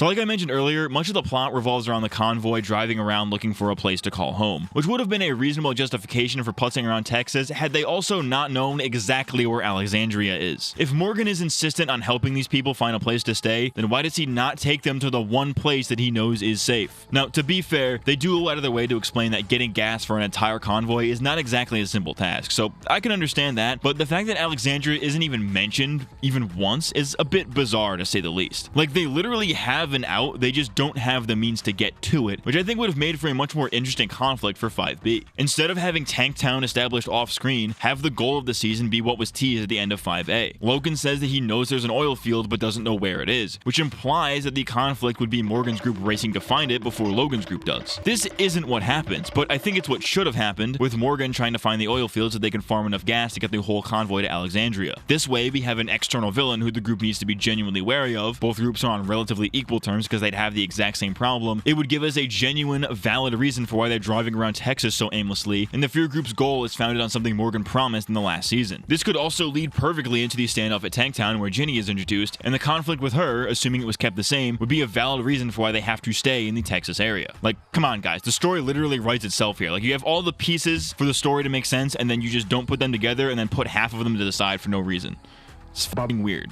So like I mentioned earlier, much of the plot revolves around the convoy driving around looking for a place to call home, which would have been a reasonable justification for putzing around Texas had they also not known exactly where Alexandria is. If Morgan is insistent on helping these people find a place to stay, then why does he not take them to the one place that he knows is safe? Now, to be fair, they do go out of their way to explain that getting gas for an entire convoy is not exactly a simple task, so I can understand that, but the fact that Alexandria isn't even mentioned even once is a bit bizarre to say the least. Like, they literally have an out, they just don't have the means to get to it, which I think would have made for a much more interesting conflict for 5B. Instead of having Tanktown established off-screen, have the goal of the season be what was teased at the end of 5A. Logan says that he knows there's an oil field but doesn't know where it is, which implies that the conflict would be Morgan's group racing to find it before Logan's group does. This isn't what happens, but I think it's what should have happened, with Morgan trying to find the oil field so they can farm enough gas to get the whole convoy to Alexandria. This way, we have an external villain who the group needs to be genuinely wary of. Both groups are on relatively equal terms because they'd have the exact same problem. It would give us a genuine, valid reason for why they're driving around Texas so aimlessly, and the Fear Group's goal is founded on something Morgan promised in the last season. This could also lead perfectly into the standoff at Tanktown where Ginny is introduced, and the conflict with her, assuming it was kept the same, would be a valid reason for why they have to stay in the Texas area. Like, come on guys, the story literally writes itself here. Like, you have all the pieces for the story to make sense, and then you just don't put them together and then put half of them to the side for no reason. It's fucking weird.